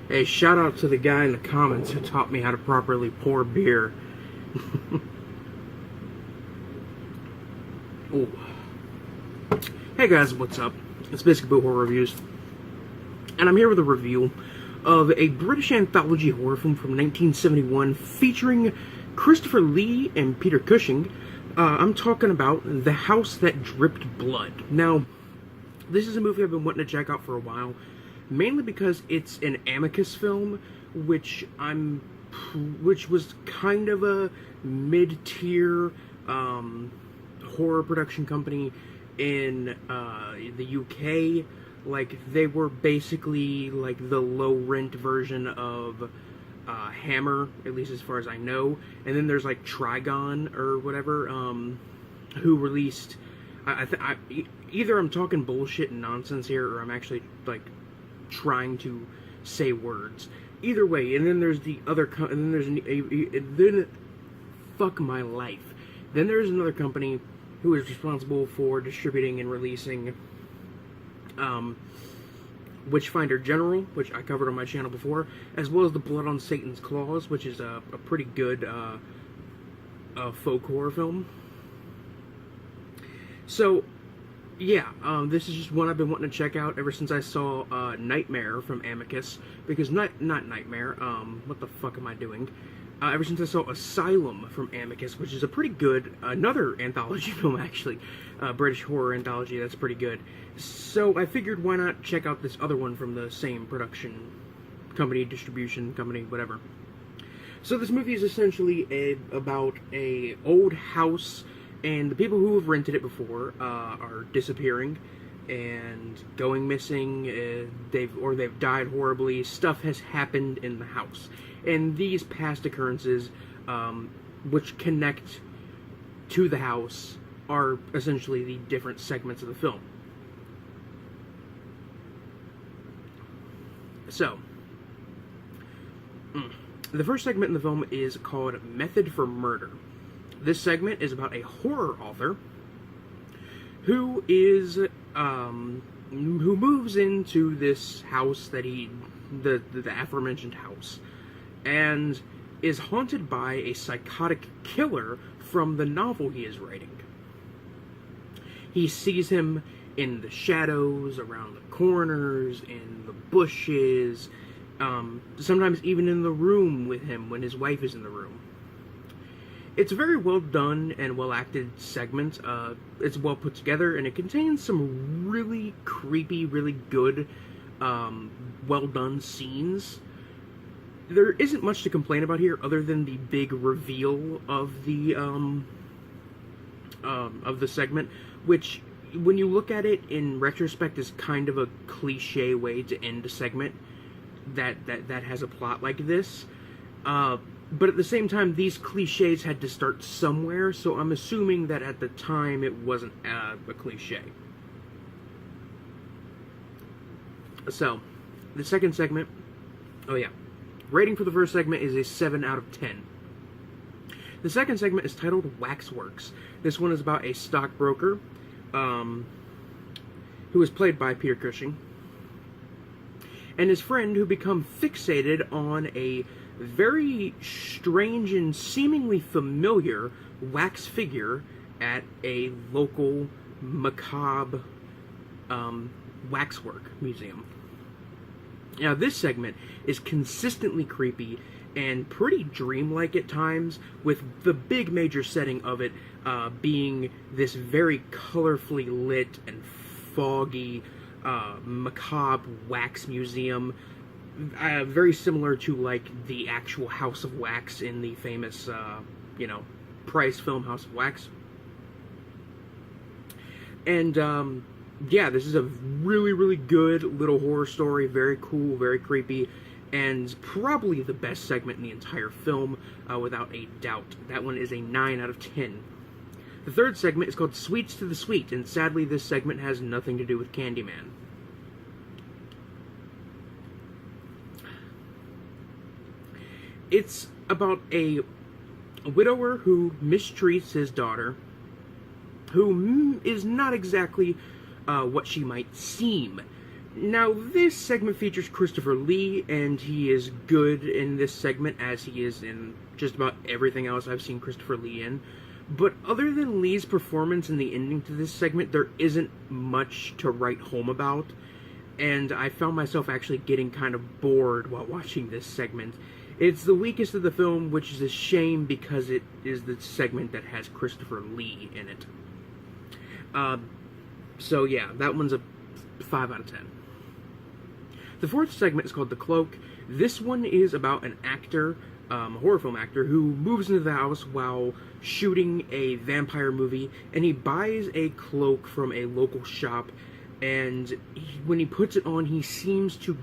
Hey, shout out to the guy in the comments who taught me how to properly pour beer. Ooh. Hey guys, what's up? It's Basically Boo Horror Reviews. And I'm here with a review of a British anthology horror film from 1971 featuring Christopher Lee and Peter Cushing. I'm talking about The House That Dripped Blood. Now, this is a movie I've been wanting to check out for a while, mainly because it's an Amicus film, which was kind of a mid-tier horror production company in the UK. Like, they were basically like the low-rent version of Hammer, at least as far as I know. And then there's like Trigon or whatever, who released. Either I'm talking bullshit and nonsense here, or I'm actually like trying to say words. Either way, and then there's the other, and then there's fuck my life. Then there's another company who is responsible for distributing and releasing Witchfinder General, which I covered on my channel before, as well as The Blood on Satan's Claws, which is a pretty good folk horror film. So, yeah, this is just one I've been wanting to check out ever since I saw Nightmare from Amicus, because not Nightmare, what the fuck am I doing? Ever since I saw Asylum from Amicus, which is a pretty good, another anthology film actually, British horror anthology that's pretty good. So I figured why not check out this other one from the same production company, distribution company, whatever. So this movie is essentially about a old house, and the people who have rented it before are disappearing and going missing. They've died horribly. Stuff has happened in the house, and these past occurrences, which connect to the house, are essentially the different segments of the film. So, the first segment in the film is called Method for Murder. This segment is about a horror author who is who moves into this house that the aforementioned house, and is haunted by a psychotic killer from the novel he is writing. He sees him in the shadows, around the corners, in the bushes, sometimes even in the room with him when his wife is in the room. It's a very well done and well acted segment. It's well put together, and it contains some really creepy, really good, well done scenes. There isn't much to complain about here other than the big reveal of the segment, which, when you look at it in retrospect, is kind of a cliche way to end a segment that has a plot like this. But at the same time, these cliches had to start somewhere, so I'm assuming that at the time it wasn't a cliche. So, the second segment, rating for the first segment is a 7 out of 10. The second segment is titled Waxworks. This one is about a stockbroker, who is played by Peter Cushing, and his friend who become fixated on a very strange and seemingly familiar wax figure at a local macabre waxwork museum. Now, this segment is consistently creepy and pretty dreamlike at times, with the big major setting of it being this very colorfully lit and foggy macabre wax museum, very similar to like the actual House of Wax in the famous Price film House of Wax. And yeah, this is a really, really good little horror story, very cool, very creepy, and probably the best segment in the entire film, without a doubt. That one is a 9 out of 10. The third segment is called Sweets to the Sweet, and sadly this segment has nothing to do with Candyman. It's about a widower who mistreats his daughter, who is not exactly what she might seem. Now, this segment features Christopher Lee, and he is good in this segment, as he is in just about everything else I've seen Christopher Lee in. But other than Lee's performance in the ending to this segment, there isn't much to write home about, and I found myself actually getting kind of bored while watching this segment. It's the weakest of the film, which is a shame because it is the segment that has Christopher Lee in it. So yeah, that one's a 5 out of 10. The fourth segment is called The Cloak. This one is about an actor, a horror film actor, who moves into the house while shooting a vampire movie, and he buys a cloak from a local shop, and when he puts it on, he seems to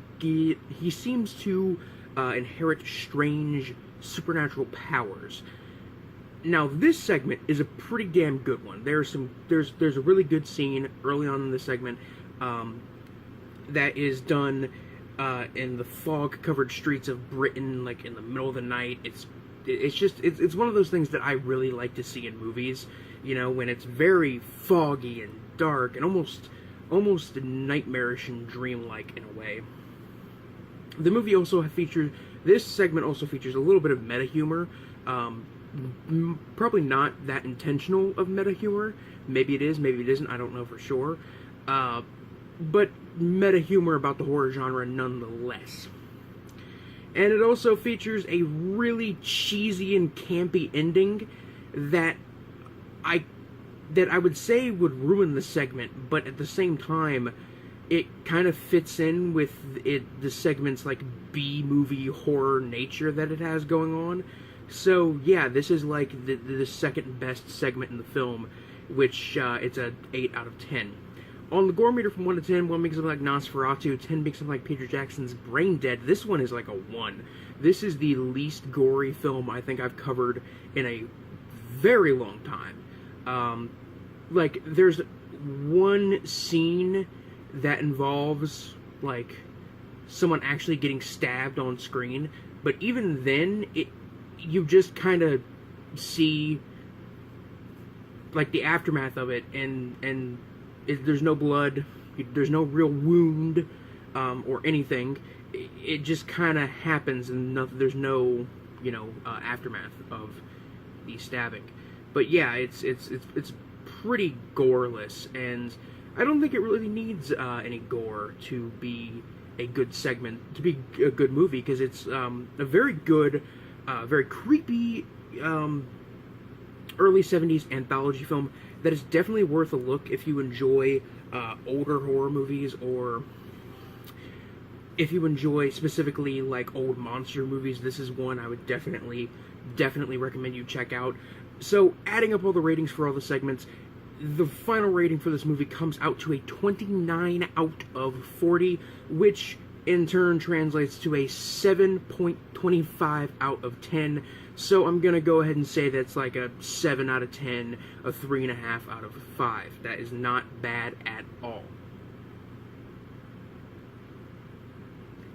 inherit strange supernatural powers. Now, this segment is a pretty damn good one. There's a really good scene early on in the segment that is done in the fog-covered streets of Britain, like in the middle of the night. It's one of those things that I really like to see in movies. You know, when it's very foggy and dark and almost nightmarish and dreamlike in a way. The movie this segment also features a little bit of meta humor. Probably not that intentional of meta humor. Maybe it is, maybe it isn't, I don't know for sure. But meta humor about the horror genre nonetheless. And it also features a really cheesy and campy ending that I would say would ruin the segment, but at the same time, it kind of fits in with the segment's like B-movie horror nature that it has going on. So yeah, this is like the second best segment in the film, which it's a 8 out of 10. On the gore meter from 1 to 10, 1 makes it like Nosferatu, 10 makes it like Peter Jackson's Brain Dead. This one is like a 1. This is the least gory film I think I've covered in a very long time. Like, there's one scene that involves, like, someone actually getting stabbed on screen, but even then, you just kind of see, like, the aftermath of it, and there's no blood, there's no real wound, or anything. It just kind of happens, and there's no, aftermath of the stabbing. But yeah, it's pretty goreless, and I don't think it really needs any gore to be a good segment, to be a good movie, because it's a very good, very creepy early 70s anthology film that is definitely worth a look if you enjoy older horror movies, or if you enjoy specifically like old monster movies. This is one I would definitely recommend you check out. So, adding up all the ratings for all the segments, the final rating for this movie comes out to a 29 out of 40, which in turn translates to a 7.25 out of 10. So I'm going to go ahead and say that's like a 7 out of 10, a 3.5 out of 5. That is not bad at all.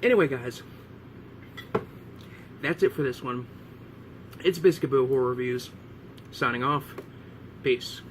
Anyway, guys, that's it for this one. It's Biscuit Horror Reviews. Signing off. Peace.